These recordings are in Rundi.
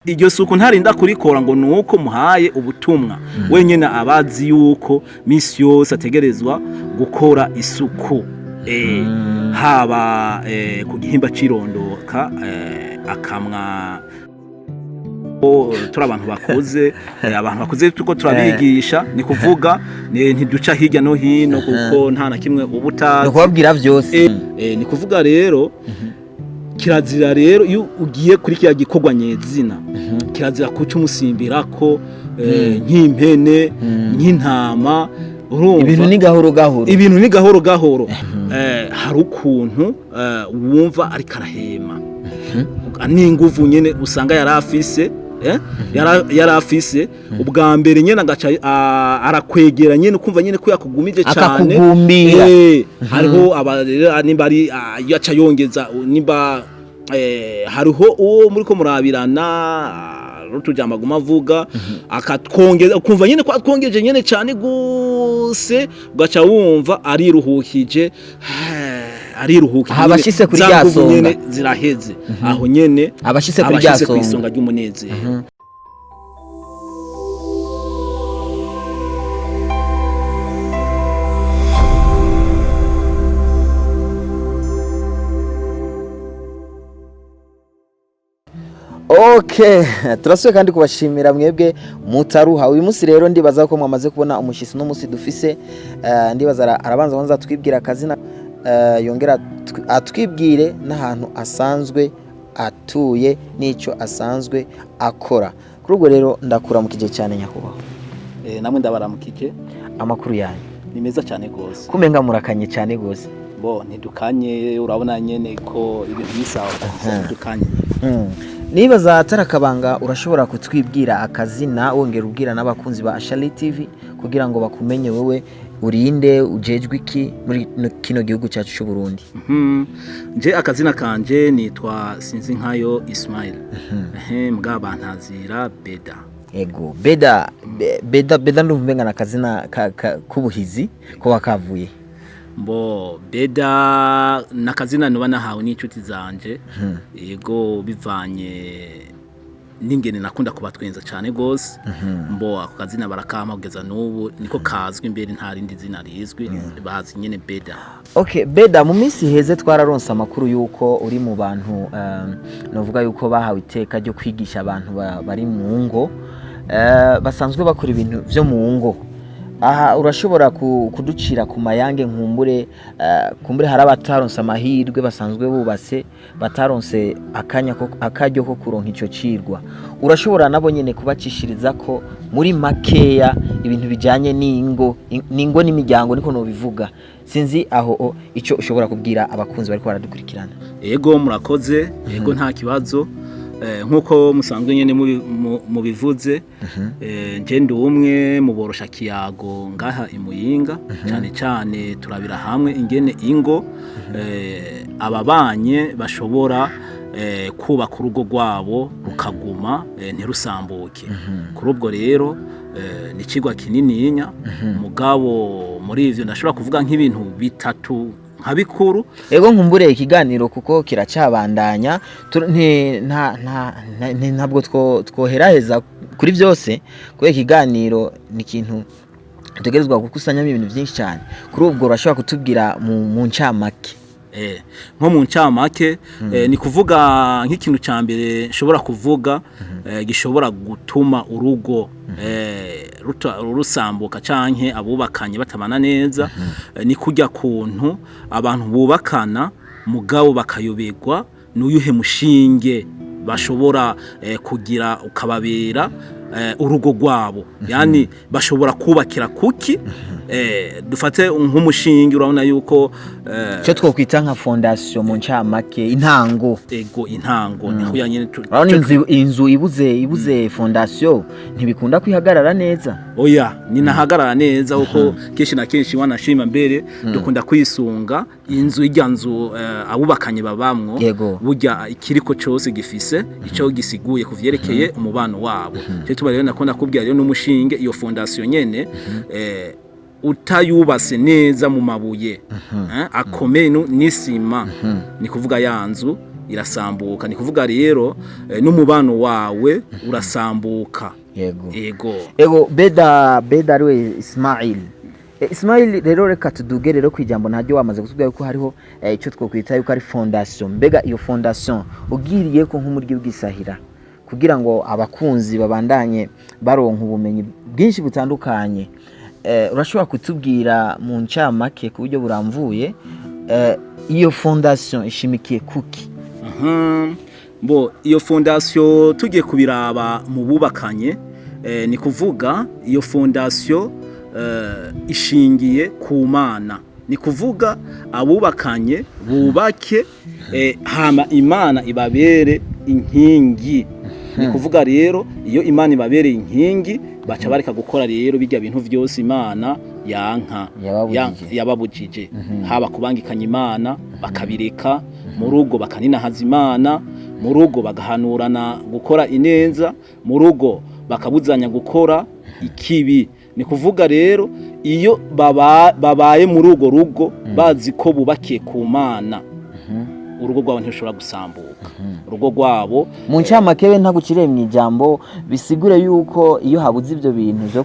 iryo suku ntarinda kurikora ngo nuko muhaye ubutumwa wenyene abazi yuko misi yose ategerezwa gukora isuku haba ku gihimba cirondoka akamwa turi abantu bakuze tuko turabigisha ni kuvuga ntiduca hirya no hino kuko nta na kimwe ubutazi no kubabwira byose ni kuvuga rero kirazira rero iyo ugiye kuri kiya gikorwa nyezina kirazira kuca umusimbirako nk'impene nk'intama ibintu ni gahoro gahoro hari ukuntu wumva ari karahema n'inguvu nyene usanga yarafise ubwa mbere nyene agaca arakwegera nyene kumva nyene ko yakugumije cyane hariho nimba ari yaca yongeza nimba hariho uwo muri ko murabirana rutujama guma avuga akatwongeza kumva nyene ko atwongeje nyene cyane guse ugaca wumva ariruhukije abashise kuri ryasonga nyene ziraheze aho nyene abashise kuri ryasonga kwisonga ry'umunezero Okay, turasuye kandi kubashimira mwebwe mutaruha. Uyu munsi rero ndibaza ko mwamaze kubona umushisi no munsi dufise ndibaza arabanza kwanza twibwira akazina yongera atwibwire n'ahantu asanzwe atuye n'ico asanzwe akora. Kuri ubwo rero ndakura mukije cyane nyakubaho. Namwe ndabaramukije amakuru yanyu ni meza cyane gose. Kumenga murakanye cyane gose. Bo ntidukanye urabona nyene ko ibintu bisawa dukanye. Nibaza atarakabanga urashobora kutwibwira akazina wongera ubwira n'abakunzi ba Ashali TV kugira ngo bakumenye wewe urinde ujejwe iki muri kino gihugu cyacu cy'u Burundi. Nje akazina kanje nitwa Sinzinkayo Ismail. Mbwa bantazira Beda. Ego Beda ndumvenga na kazina kubuhizi ko wakavuye. Mbo Beda nakazina nuba nahawe n'inshuti zanje yego bivanye n'ingene nakunda kubatwenza cyane gose mbo ako kazina barakama kugeza n'ubu niko kazwi imbere nta rindi zina rizwi bazi nyene Beda. Okay, Beda mu minsi heze twararonsa amakuru yuko uri mu bantu novuga yuko bahawe iteka ryo kwigisha abantu bari mu ngo basanzwe bakora ibintu byo mu ngo. Aha urashobora kuducira ku mayange nkumbure hari abataronse amahirwe basanzwe bubase bataronse akaryo ko kuronka ico cirwa. Urashobora nabo nyene kubacishiriza ko muri makeya ibintu bijanye n'ingo n'imiryango niko no bivuga. Sinzi aho ico ushobora kubwira abakunzi bari ko baradukurikirana. Yego murakoze, yego nta kibazo. Nkuko musanzwe nyene mubivuze nje umwe mu borosha kiyago ngaha imuyinga cyane turabira hamwe ingene ingo ababanye bashobora kubaka urugo rwabo rukaguma ntirusambuke. Kuri ubwo rero ni kigwa kinininya mugabo muri ivyo ndashobora kuvuga nk'ibintu bitatu nkabikuru. Ego nkumbure ikiganiro kuko kiracabandanya ntabwo twoheraheza kuri byose kuko ikiganiro ni ikintu tutegerezwa gukusanyamo ibintu byinshi cyane. Kuri ubwo urashobora kutubwira mu ncamake. Nko mu ncamake ni kuvuga nk'ikintu cya mbere nshobora kuvuga gishobora gutuma urugo rusambuka canke abubakanye batabana neza ni kujya kuntu abantu bubakana mugabo bakayoberwa n'uyuhe mushinge bashobora kugira ukababera urugo rwabo. Yani bashobora kubakira kuki dufate nk'umushinge urabona yuko cyo twokwita nka fondation mu ncamake intango. Ego intango niho yanyene inzu ibuze fondation ntibikunda kwihagarara neza. Oya ninahagarara neza uko kenshi na kenshi wanashima mbere dukunda kwisunga inzu ijya nzu abubakanye babamwo burya ikiriko cyose gifise ico gisiguye kuvyerekeye umubano wabo. Cyo tuba rero nakunda kubwira rero n'umushinge iyo fondation nyene utayubase neza mu mabuye akomeye n'isima ni kuvuga ya nzu irasambuka. Ni kuvuga rero n'umubano wawe urasambuka. Ego Beda ariwe Ismail rero reka tuduge rero kwijambo ntajye wamaze kutubwira ko hariho icyo twokwita yuko ari fondation. Mbega iyo fondation ugiriye ko nk'umuryi bw'isahira kugira ngo abakunzi babandanye baronka ubumenyi bwinshi butandukanye, urashobora kutubwira mu ncamake ku buryo buramvuye iyo fondation ishimikiye kuki? Iyo fondation tugiye kubiraba mu bubakanye, ni kuvuga iyo fondation ishingiye ku Mana. Ni kuvuga abubakanye bubake hama Imana ibabere inkingi. Ni kuvuga rero iyo Imana ibabereye inkingi baca bareka gukora rero bijya bintu byose Imana yanka yababujije, haba kubangikanya Imana bakabireka, mu rugo bakaninahaza Imana, mu rugo bagahanurana gukora ineza, mu rugo bakabuzanya gukora ikibi. Ni kuvuga rero iyo babaye muri urwo rugo bazi ko bubakiye ku Mana, urugo rwabo ntirushobora gusambuka. Urugo rwabo mu ncamake we ntagukire mu ijambo bisigure yuko iyo habuze ibyo bintu byo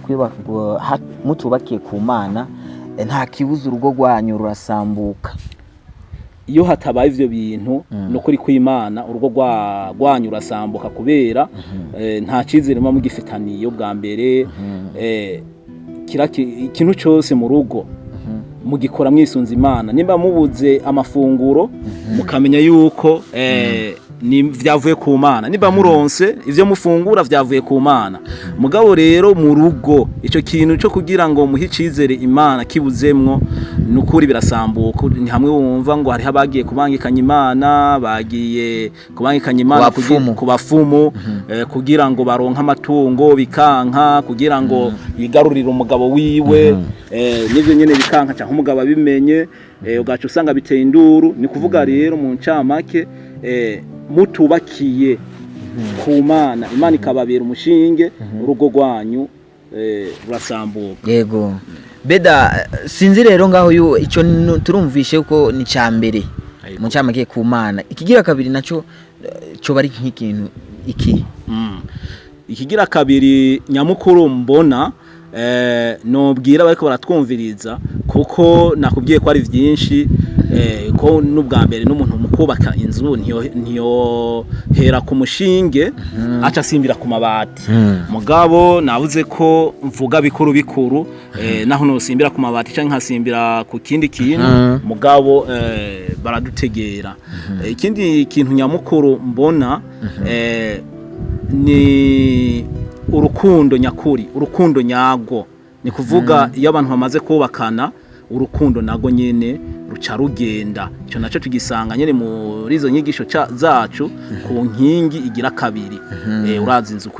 mutubakiye ku Mana nta kibuza urugo rwanyu rurasambuka. Iyo hatabaye ivyo bintu no kuri kw'Imana urugo rwanyu rurasambuka kubera nta cizere mu gifitaniye bwa mbere. Ikintu cyose mu rugo mugikora mwisunza Imana. Nimba mubuze amafunguro mukamenya yuko ni vyavuye ku Mana, nimba muronse ivyo mufungura vyavuye ku Mana. Mugabo rero mu rugo ico kintu cyo kugira ngo muhe icizere Imana kibuzemwo nukuri birasambuka. Ni hamwe wumva ngo hari habagiye kubangikanya Imana, bagiye kubangikanya Imana ku bafumu kugira ngo baronka amatungo bikanka, kugira ngo yigarurire umugabo wiwe, nivyo nyene bikanka cyangwa umugabo abimenye, ugaca usanga biteye induru. Ni kuvuga rero mu ncamake mutubakiye ku Mana, Imana ikababera umushinge, urugo rwanyu rurasambuka. Yego Beda, sinzi rero ngaho icyo turumvishe uko ni cyambere mu ncamake ku Mana. Ikigira kabiri naco cyo bari nk'ikintu iki ikigira kabiri nyamukuru mbona nobwira bariko baratwumviriza, kuko nakubwiye ko ari vyinshi, ko n'ubwa mbere n'umuntu mukubaka inzu ntiyo hera ku mushinge aca simbira ku mabati. Mugabo navuze ko mvuga bikuru naho no simbira ku mabati canke nkasimbira ku kindi kintu, mugabo baradutegera. Ikindi kintu nyamukuru mbona ni urukundo nyakuri, urukundo nyago. Ni kuvuga iyo abantu bamaze kubakana urukundo nago nyene ruca rugenda. Ico naco tugisanga nyene muri izo nyigisho zacu ku nkingi igira kabiri. Urazi inzu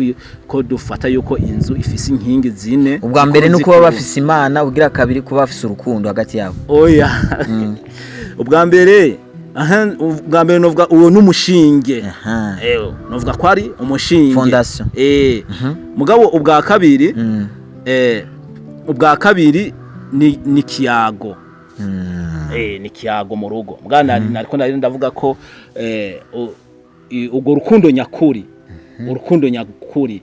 ko dufata yuko inzu ifise inkingi zine. Ubwa mbere nuko baba bafise Imana, ugira kabiri kuba bafise urukundo hagati yabo. Oya ubwa mbere novuga uwo n'umushinge. Novuga ko ari umushinge, fondation. Mugabo ubwa kabiri ni kiyago. Ni kiyago mu rugo. Mugana nariko ndavuga ko ubwo rukundo nyakuri, urukundo nyakuri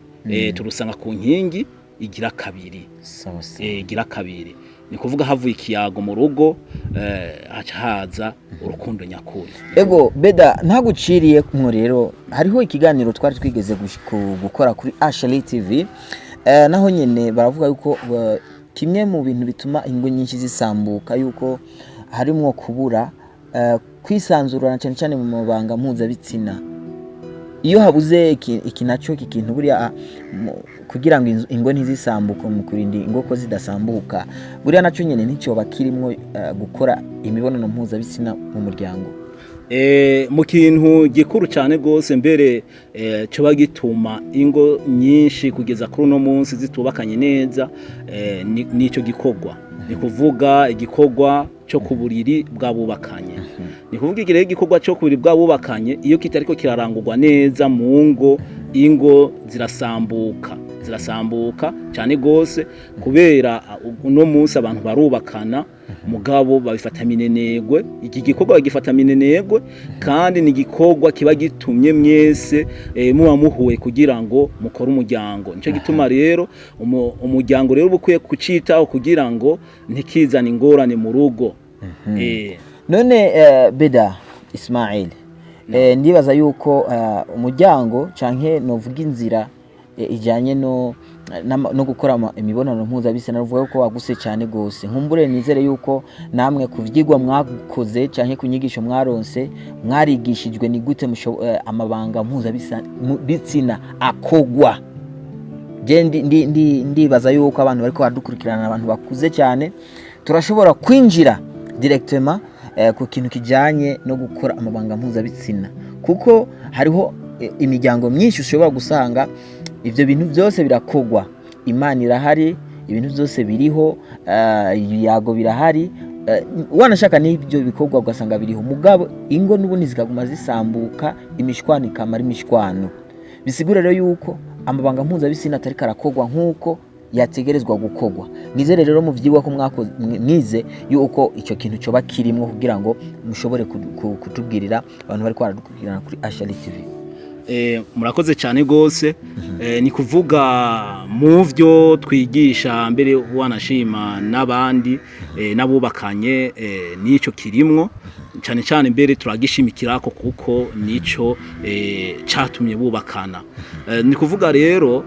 turusanga ku nkingi igira kabiri. Igira kabiri. Ni kuvuga havuye ikiyago mu rugo haca haza urukundo nyakuri. Ego Beda, ntaguciriye kumwe rero hariho ikiganiro twari twigeze gukora kuri Ashley TV, naho nyene baravuga yuko kimwe mu bintu bituma ingo nyinshi zisambuka yuko harimo kubura kwisanzurana cyane cyane mu mabanga mpuzabitsina. Iyo habuze iki naco kikintu buriya kugira ngo ingo ntizisambuke mu kurindi ingo ko zidasambuka, buriya naco nyene nicyo bakirimwo gukora imibonano mpuzabitsina mu muryango. Mu kintu gikuru cyane gose mbere cyo bagituma ingo nyinshi kugeza kuri no munsi zitubakanye neza, nico gikogwa. Ni kuvuga igikogwa cyo kuburiri bwabubakanye. Ni kuvuga igire igikogwa cyo kuburiri bwabubakanye iyo kitariko kirarangurwa neza mu ngo, ingo zirasambuka. zirasambuka cyane gose kubera uno munsi abantu barubakana mugabo babifata minenegwe. Iki gikorwa bagifata minenegwe kandi ni gikorwa kiba gitumye mwese muba muhuye kugira ngo mukore umuryango. Nico gituma rero umuryango rero bukwiye kucitaho kugira ngo ntikizane ingorane mu rugo. None Beda Ismail, ndibaza yuko umuryango canke novuga inzira ijanye no gukora imibonano mpuzabitsina navuga ko waguse cyane gose. Nkumbure nizere yuko namwe kuvyigwa mwakoze canke kunyigisho mwaronse mwarigishijwe ni gute amabanga mpuzabitsina akogwa. Je ndibaza yuko abantu bariko badukurikirana abantu bakuze cyane turashobora kwinjira directement ku kintu kijanye no gukora amabanga mpuzabitsina, kuko hariho imiryango myinshi ushobora gusanga ivyo bintu byose birakogwa. Imana irahari, ibintu byose biriho, yago birahari, wanashaka n'ibyo bikorwa ugasanga biriho mugabo ingo n'ubundi zikaguma zisambuka, imishwano ikamara imishwano. Bisigura rero yuko amabanga mpuzabitsina atari karakogwa nkuko yategerezwa gukogwa. Nizere rero mu vyigwa ko mwize yuko ico kintu cyo bakirimwo kugira ngo mushobore kutubwirira abantu bari kwaradukurikirana kuri Ashali TV. Murakoze cyane gose. Ni kuvuga mu vyo twigisha mbere wanashima n'abandi nabubakanye nico kirimwo cyane cyane mbere turagishimikirako kuko nico catumye bubakana. Ni kuvuga rero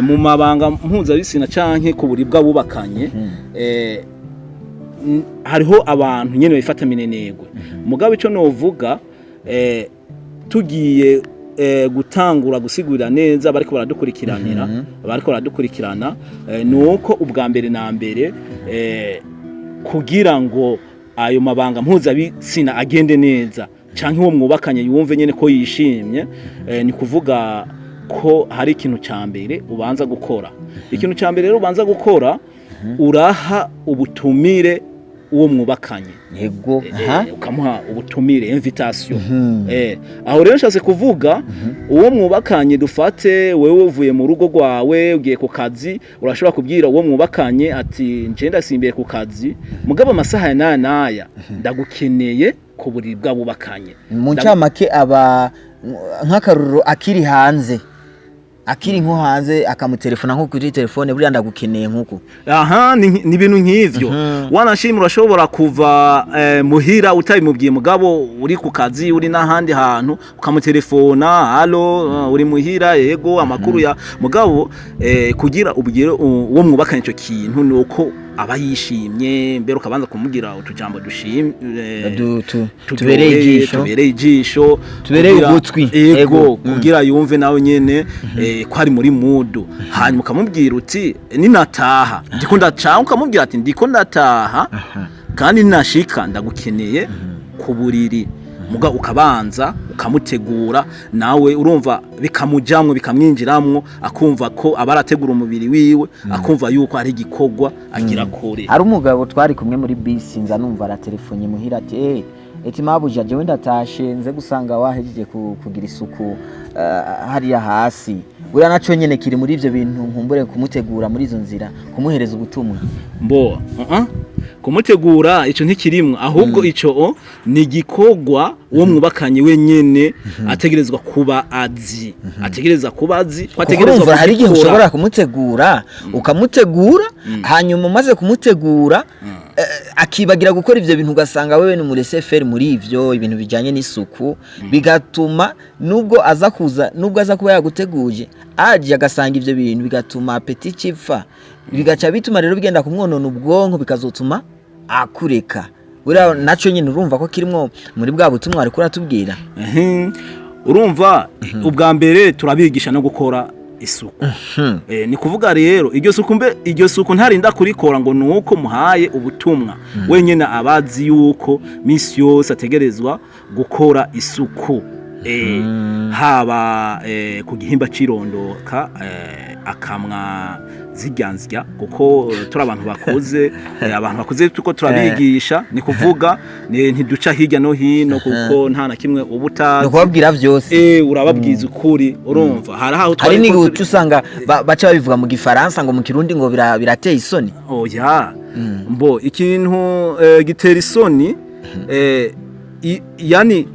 mu mabanga mpuzabitsina canke ku buribwa bubakanye hariho abantu nyene bifata minenegwe. Mugabo ico novuga tugiye gutangura gusigurira neza bariko baradukurikirana nuko ubwa mbere na mbere kugira ngo ayo mabanga mpuzabitsina agende neza canke uwo mwubakanye yumve nyene ko yishimye, ni kuvuga ko hari ikintu ca mbere ubanza gukora. Ikintu ca mbere rero ubanza gukora uraha ubutumire uwo mwubakanye. Yego, ukamuha ubutumire, invitation. Aho rero nshatse kuvuga uwo mwubakanye dufate wewe uvuye mu rugo rwawe ugiye ku kazi, urashobora kubwira uwo mwubakanye ati nje ndasimbiye ku kazi mugabo amasaha ya naya ndagukeneye ku buribwa bubakanye. Mu ncamake aba nk'akaruriro akiri hanze, akiri nko hanze akamutelefona nko kuri telefone buri ndagukeneye nkuko. Ni ibintu nk'ivyo. Wanashimira urashobora kuva muhira utabimubwiye mugabo uri ku kazi uri n'ahandi hantu ukamutelefona, halo uri muhira, yego amakuru ya mugabo kugira ubugire uwo mwubakanye ico kintu nuko aba yishimye mbere ukabanza kumugira utujambo tubereye ijisho tubereye ugutwi, yego kugira yumve nawe nyene ko ari muri mudu. Hanyuma ukamubwira uti ninataha ndiko ndaca, ukamubwira ati ndiko ndataha kandi ninashika ndagukeneye ku buriri. Muga ukabanza ukamutegura nawe urumva bikamujamwe bikamwinjiramwo akumva ko abarategura umubiri wiwe, akumva yuko ari gikorwa agira kore. Hari umugabo twari kumwe muri bisi nza numva ara telefone muhira ati eti mabuja je wenda tashe nze gusanga wahejeje kugira isuku hariya hasi. Buriya naco nyene kiri muri ivyo bintu nkumbure kumutegura muri izo nzira, kumuhereza ubutumwa. Mbo kumutegura ico ntikirimwe, ahubwo ico ni gikorwa uwo mwubakanye wenyene ategerezwa kuba azi. Ategereza kuba azi, kwategerezwa hari igihe ushobora kumutegura ukamutegura hanyuma umaze kumutegura akibagira gukora ivyo bintu ugasanga wewe n'umurese faire muri ivyo ibintu bijanye n'isuku, bigatuma nubwo aza kuba yaguteguje aje agasanga ivyo bintu bigatuma appetit cipfa, bigaca bituma rero bigenda kumwonona ubwonko bikazotuma akureka. Buriya naco nyine urumva ko kirimwo muri bwa butumwa ari kuratubwira. Urumva ubwa mbere turabigisha no gukora isuku. Ni kuvuga rero iryo suku ntarinda kurikora ngo nuko muhaye ubutumwa. Wenyene abazi yuko misi yose ategerezwa gukora isuku. haba ku gihimba cirondoka akamwa ziryansya kuko turi abantu bakuze tuko turabigisha ni kuvuga ntiduca hirya no hino kuko nta na kimwe ubutazi no kubabwira vyose urababwiza ukuri urumva hari ni gutu usanga baca babivuga mu gifaransa ngo mu kirundi ngo birateye isoni oya mbo ikintu gitera isoni yani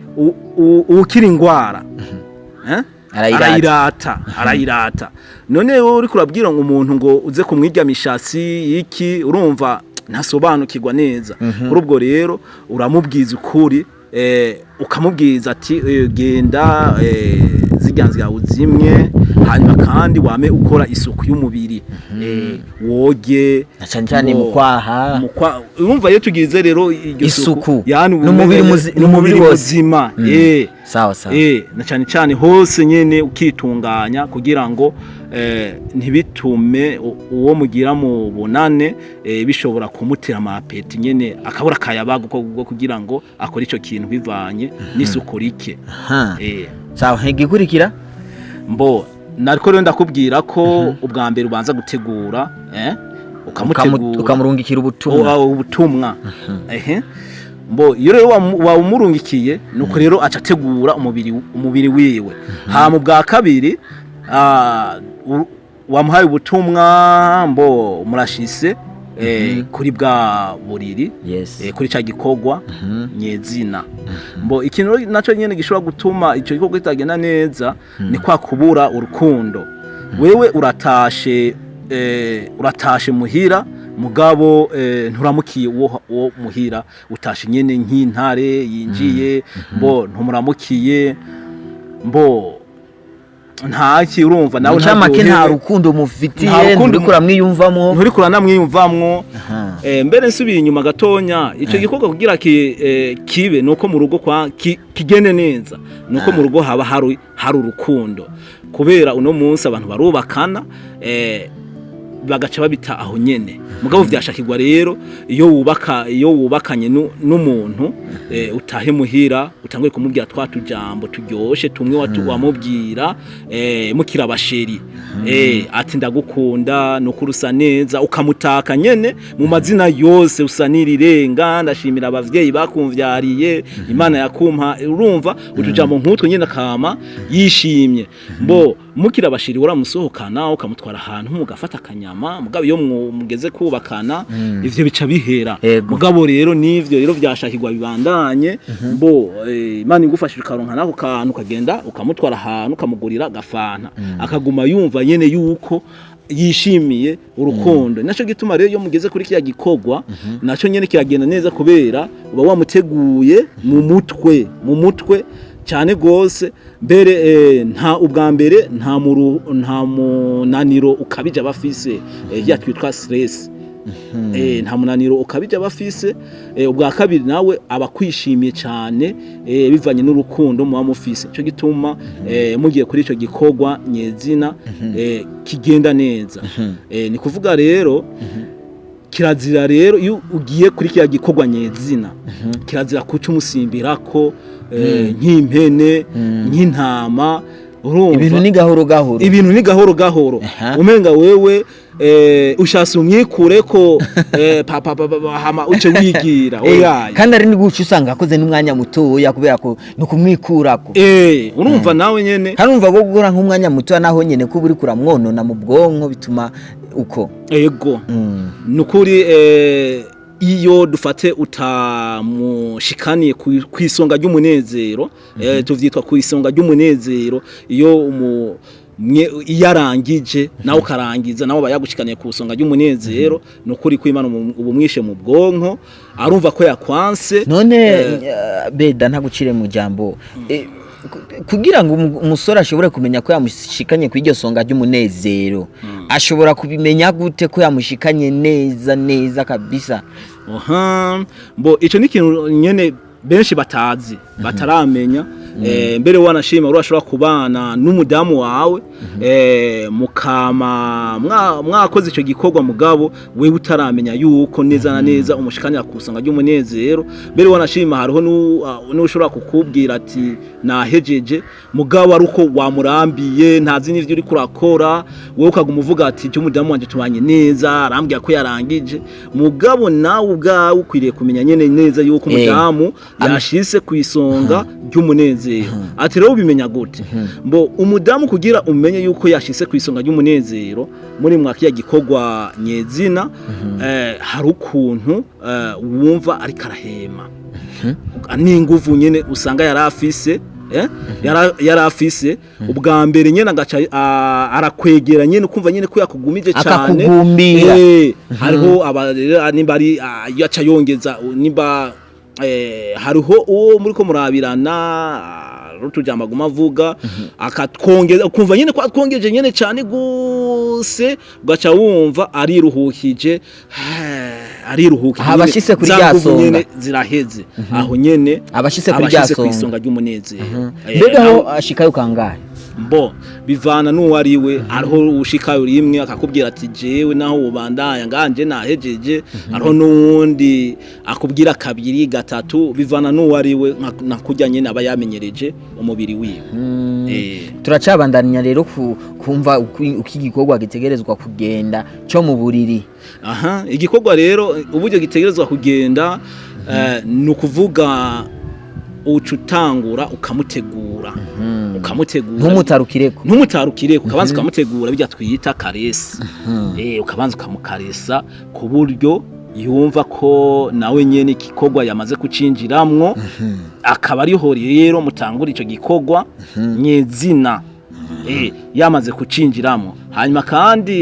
ukiri ingwara arayirata none wowe uri kurabwira ngo umuntu ngo uze kumwiryamishatsi iki urumva ntasobanukirwa neza kuri ubwo rero uramubwiza ukuri ukamubwiza ati genda ziryanzya uzimwe hanyuma kandi wame ukora isuku y'umubiri woge cyane mu kwaha urumva iyo tugize rero iryo isuku yani n'umubiri muzima sawa na cyane hose nyene ukitunganya kugira ngo ntibitume uwo mugira mu bunane bishobora kumutera amapeti nyene akabura kayabaga kugira ngo akore ico kintu bivanye n'isuku rike sawa hegikurikira mbo nariko rero ndakubwira ko ubwa mbere ubanza gutegura ukamurungikira ubutumwa mbo iyo rero wawumurungikiye nuko rero aca ategura umubiri wiwe ha mu bwa kabiri wamuhaye ubutumwa mbo murashise kuri bwa buriri kuri ca gikogwa nyezina mbo ikintu naco nyene gishobora gutuma ico gikogwa kitagenda neza ni kwa kubura urukundo wewe uratashe muhira mugabo nturamukiye uwo muhira utashe nyene nk'intare yinjiye mbo ntumuramukiye mbo ntaki urumva nawe nta rukundo mufitiye nturi kuranamwiyumvamwo mbere nsubiye inyuma gatonya ico gikorwa kugira kibe nuko mu rugo kigene neza nuko mu rugo haba hari urukundo kubera uno munsi abantu barubakana bagaca babita aho nyene mugabo vyashakirwa rero iyo wubakanye n'umuntu utahe muhira utanguye kumubwira twatujambo turyoshe tumwe wamubwira mukira basheri ati ndagukunda no kurusa neza ukamutaka nyene mu mazina yose usanirirenga ndashimira abavyeyi bakumvyariye Imana yakumpa urumva utujambo nk'utwe nyene kama yishimye mbo mukira bashiri uramusohokana ukamutwara ahantu mugafata akanyama mugabo iyo mugeze kubakana ivyo bica bihera mugabo rero nivyo rero vyashakirwa bibandanye mbo Imana igufashije ukaronka nako kantu kagenda ukamutwara ahantu ukamugurira gafana akaguma yumva nyene yuko yishimiye urukundo naco gituma rero iyo mugeze kuri kiya gikogwa naco nyene kiragenda neza kubera uba wamuteguye mu mutwe cyane gose mbere ubwa mbere nta munaniro ukabije abafise yatwitwa stress nta munaniro ukabije abafise ubwa kabiri nawe abakwishimiye cyane bivanye n'urukundo muba mufise cyo gituma mugiye kuri ico gikogwa nyezina kigenda neza ni kuvuga rero kirazira rero iyo ugiye kuri kiya gikogwa nyezina kirazira kuca umusimbirako nk'impene nk'intama urumva ibintu ni gahoro umenga wewe ushase umwikure ko papa hama uce wigira oya kandi ari niguca usanga akoze n'umwanya mutoya kubera ko no kumwikurako urumva nawe nyene harumva go gukora nk'umwanya mutoya naho nyene ko buri kuramwonona mu bwonko bituma uko ego nukuri iyo dufate utamushikaniye kwisonga ry'umunezero tuvyitwa kwisonga ry'umunezero iyo yarangije nawe ukarangiza nawe bayagushikaniye ku isonga ry'umunezero nukuri ko Imana ubumwishe mu bwonko arumva ko yakwanse none beda ntagucire mu jambo kugira ngo umusore ashobore kumenya ko yamushikanye ku iryo songa ry'umunezero ashobora kubimenya gute ko yamushikanye neza kabisa mbo ico ni kintu nyene benshi bataramenya mbere wanashima urashobora kubana n'umudamu wawe mukama mwakoze ico gikorwa mugabo wewe utaramenya yuko neza na neza umushikanira kusanga ry'umunezero mbere wanashima hariho n'ushobora kukubwira ati nahejeje mugabo ari uko wamurambiye ntazi n'ivyo uri kurakora wewe ukaguma uvuga ati cyo umudamu wanje tubanye neza arambwira ko yarangije mugabo nawe ubwawe ukwiriye kumenya nyene neza yuko umudamu yashise kwisonga ry'umunezero ati rero ubimenya gute mbo umudamu kugira umenye yuko yashise kwisonga ry'umunezero muri mwakiya gikorwa nyezina hari ukuntu wumva ari karahema n'inguvu nyene usanga yarafise yarafise ubwa mbere nyene agaca arakwegera nyene ukumva nyene ko yakugumije cyane hariho nimba ari yaca yongeza nimba hariho uwo muri ko murabirana rutujama guma avuga akatwongeza ukumva nyene ko atwongeje nyene cyane gose ugaca wumva ariruhukije abashise kuri ryasonga nyene ziraheze aho nyene abashise kuri ryasonga kwisonga ry'umunezero mbeho ashikayo kangahe mbo bivana n'uwo ariwe ariho ushikayo rimwe akakubwira ati jewe naho ubandanya nganje nahejeje ariho n'uwundi akubwira kabiri gatatu bivana n'uwo ariwe nakujya nyene aba yamenyereje umubiri wiwe turacabandanya rero kumva uko igikorwa gitegerezwa kugenda cyo mu buriri igikorwa rero uburyo gitegerezwa kugenda nukuvuga ucutangura ukamutegura ntumutarukireko ukabanza ukamutegura bijya twita karesi ukabanza ukamukaresa ku buryo yumva ko nawe nyene igikorwa yamaze kucinjiramwo akaba ariho rero mutangura ico gikorwa nyezina yamaze kucinjiramo hanyuma kandi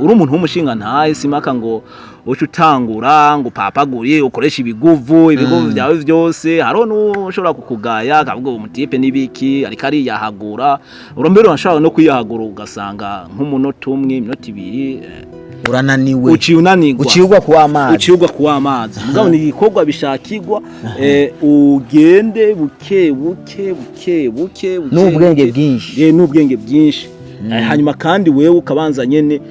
uri umuntu w'umushinga ntaye simaka ngo ucutangura ngo papaguriye ukoresha ibiguvu byawe byose haro n'ushobora kukugaya akavuga umutipe nibiki ariko ari yahagura urombero urashobora no kwiyahagura ugasanga nk'umunota umwe iminota ibiri urananiwe uciyugwa kuwa amazi mugabo ni igikorwa bishakirwa ugende buke n'ubwenge bwinshi hanyuma kandi wewe ukabanza nyene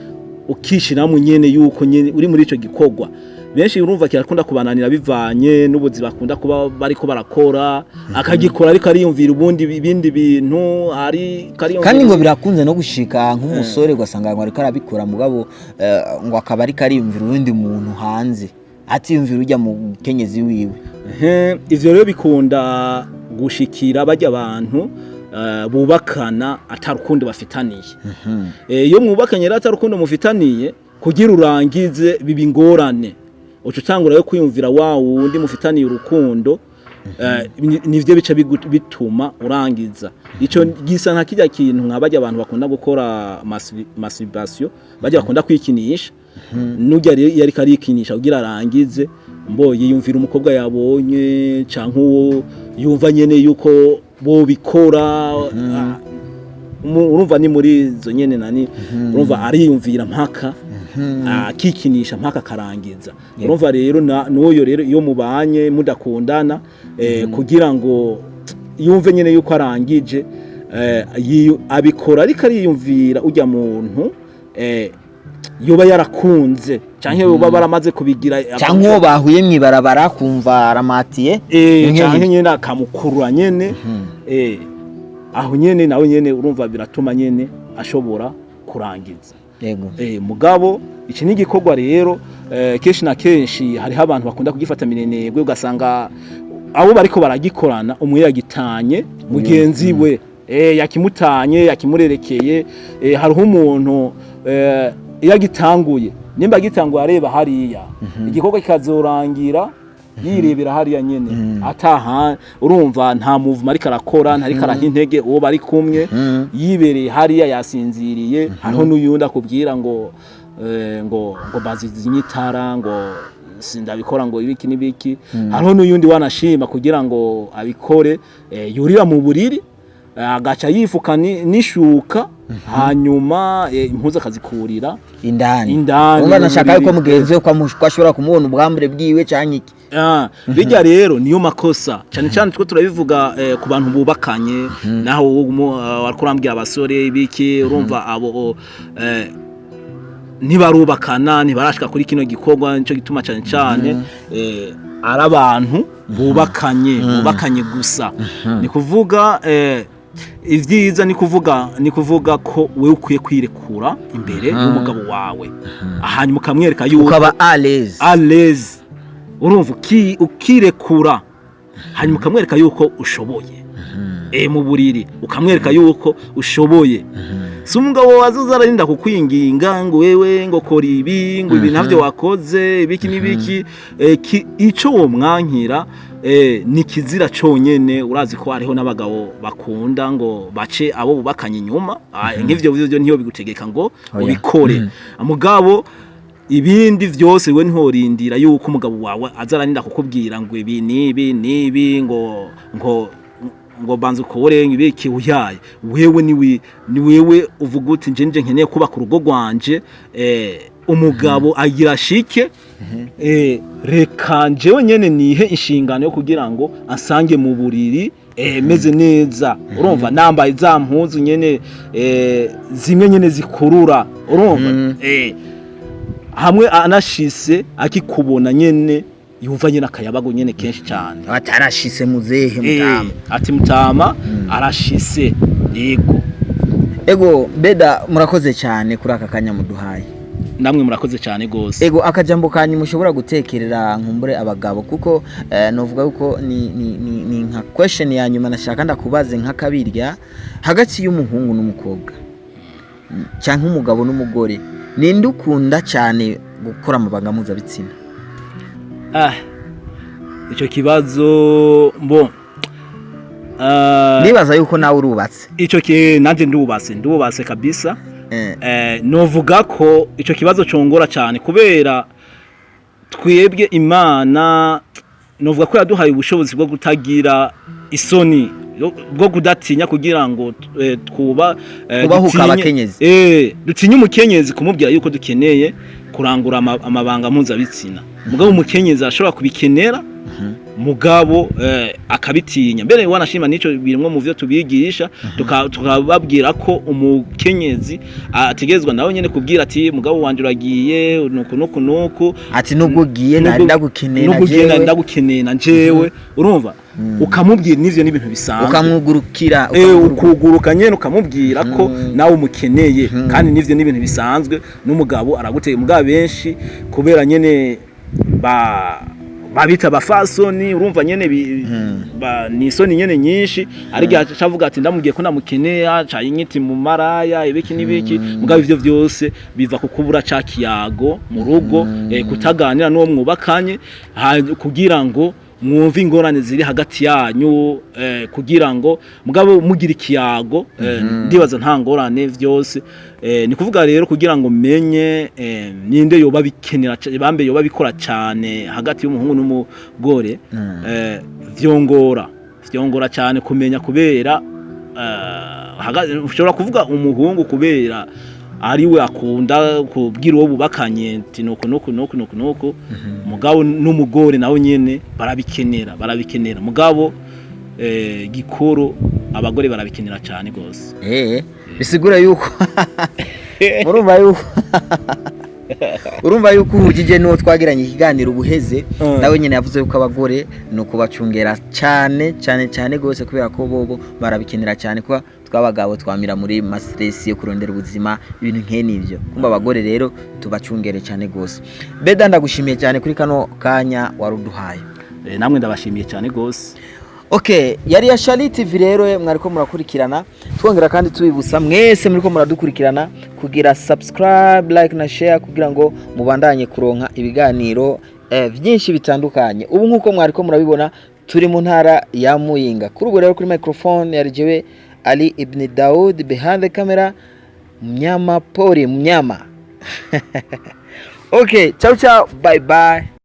ukishiramo nyene yuko nyene uri muri ico gikorwa benshi urumva kirakunda kubananira bivanye n'ubuzi bakunda kuba bariko barakora akagikora ariko ariyumvira ubundi ibindi bintu kandi ngo birakunze no gushika nk'umusore ugasanga ngo ariko arabikora mugabo ngo akaba ariko ariyumvira ubundi muntu hanze atiyumvira ujya mu kenyezi wiwe ivyo rero bikunda gushikira bajya abantu bubakana atarukundo bafitaniye iyo mwubakanye rero atarukundo mufitaniye kugira urangize bibingorane ucutangura yo kwiyumvira wundi mufitaniye urukundo nivyo bica bituma urangiza ico gisa nka kijya kintu nkabajya abantu bakunda gukora masturbation bajya bakunda kwikinisha nujya yari karikinisha kugira arangize mboye yumvira umukobwa yabonye canke uwo yumva nyene yuko bo bikora urumva ni muri zo nyene nani urumva ariyumvira mpaka akikinisha mpaka karangiza urumva rero n'uyo rero iyo mubanye mudakundana kugira ngo yumve nyene yuko arangije abikora ariko ariyumvira ujya muntu yoba yarakunze canke yoba baramaze kubigira canke uwo bahuye mwibarabara kumva aramatiye canke nyene akamukurura nyene aho nyene nawe nyene urumva biratuma nyene ashobora kurangiza yego mugabo iki ni igikorwa rero kenshi na kenshi hariho abantu bakunda kugifata minenegwe ugasanga abo bariko baragikorana umwe yagitanye mugenzi we yakimutanye yakimurerekeye hariho umuntu yagitanguye nimba gitanguye areba hariya igikorwa kikazorangira yirebera hariya nyene ataha urumva nta movement ariko arakora ntari karaha intege uwo bari kumwe yibereye hariya yasinziriye hariho n'uyundi akubwira ngo bazizinyitara ngo sindabikora ngo ibiki nibiki hariho n'uyundi wanashima kugira ngo abikore yurira mu buriri agaca yifuka nishuka hanyuma impuzu akazikurira indani umva nashaka yuko mugenzi we ko ashobora kumubona ubwambure bwiwe canke iki bijya rero niyo makosa cyane cyane two turabivuga ku bantu bubakanye naho warkurambye abasore biki urumva abo ntibarubakana ntibarashika kuri kino gikorwa nico gituma cyane cyane ari abantu bubakanye gusa ni kuvuga ivyiza ni kuvuga ko wewe ukwiye kwirekura imbere y'umugabo wawe hanyuma ukamwereka yuko ukaba à l'aise urumva ukirekura hanyuma ukamwereka yuko ushoboye mu buriri ukamwereka yuko ushoboye si umugabo wazoza ararinda kukwinginga ngo wewe ngo kora ibi ngo ibi navyo wakoze ibiki n'ibiki ico wo mwankira ni kizira conyene urazi ko hariho n'abagabo bakunda ngo bace abo bubakanye inyuma nk'ivyo byo ntiyo bigutegeka ngo ubikore mugabo ibindi vyose we ntorindira yuko umugabo wawe azaranira kukubwira ngo ibi nibi ngo banze ukore ibiki uyaye wewe ni wewe uvuga uti nje nkeneye kubaka urugo rwanje umugabo agira shike reka njewe nyene nihe inshingano yo kugira ngo asange mu buriri meze neza urumva nambaye za mpuzu nyene zimwe nyene zikurura urumva hamwe anashise akikubona nyene yumva nyene akayabago nyene kenshi cyane atarashise muzehe mutama ati mutama arashise ego Beda murakoze cyane kuri aka kanya muduhaye namwe murakoze cyane gose ego akajambo kanyu mushobora gutekerera nkumbure abagabo kuko novuga yuko ni nka question ya nyuma nashaka ndakubaze nka kabirya hagati y'umuhungu n'umukobwa cyangwa umugabo n'umugore ninde ukunda cyane gukora amabanga mpuzabitsina icyo kibazo nibaza yuko nawe urubatse icyo nanjye ndubatse kabisa novuga ko icyo kibazo cyongora cyane kubera twebwe Imana novuga ko yaduhaye ubushobozi bwo kutagira isoni bwo kudatinya kugira ngo kubahuka abakenyezi dutinye umukenyezi kumubwira yuko dukeneye kurangura amabanga mpuzabitsina mugabo umukenyezi ashobora kubikenera mugabo akabitinya mbere wanashima nico birimwe mu byo tubigisha tukababwira ko umukenyezi ategezwa nawe nyene kubwira ati mugabo wanje uragiye nuko ati nubwo ugiye ndagukeneye na jewe urumva ukamubwira n'ivyo n'ibintu bisanzwe ukamwugurukira ukuguruka nyene ukamubwira ko nawe umukeneye kandi n'ivyo n'ibintu bisanzwe n'umugabo araguteye mugabo benshi kubera nyene babita abafasoni urumva nyene ni isoni nyene nyinshi ariko acavuga ati ndamugiye ko namukeneye acaye inyiti mu maraya ibiki n'ibiki mugabo ivyo vyose biva ku kubura ca kiyago mu rugo kutaganira n'uwo mwubakanye kugira ngo mwumva ingorane ziri hagati yanyu kugira ngo mugabo mugira ikiyago ndibaza nta ngorane vyose ni kuvuga rero kugira ngo menye ninde yoba bikenera bambe yoba bikora cyane hagati y'umuhungu n'umugore vyongora cyane kumenya kubera ushobora kuvuga umuhungu kubera ariwe akunda kubwira uwo bubakanye ati nuko mugabo n'umugore nawe nyene barabikenera mugabo gikoro abagore barabikenera cyane gose bisigura yuko urumva yuko uhugije n'uwo twagiranye ikiganiro ubuheze nawe nyene yavuze yuko abagore nuko bacungera cyane gose kubera ko bobo barabikenera cyane kwa twabagabo twamira muri stress yo kurondera ubuzima ibintu nk'enivyo kumba abagore rero tubacungere cyane gose Beda ndagushimiye cyane kuri kano kanya waruduhaye namwe ndabashimiye cyane gose yari ya Shali TV rero mwariko murakurikirana twongera kandi tubibusa mwese muriko muradukurikirana kugira subscribe like na share kugira ngo mubandanye kuronka ibiganiro byinshi bitandukanye ubu nkuko mwariko murabibona turi mu ntara ya Muyinga kuri ubwo rero kuri microphone yarijewe Ali Ibn Daud behind the camera Mnyama. Ciao bye bye.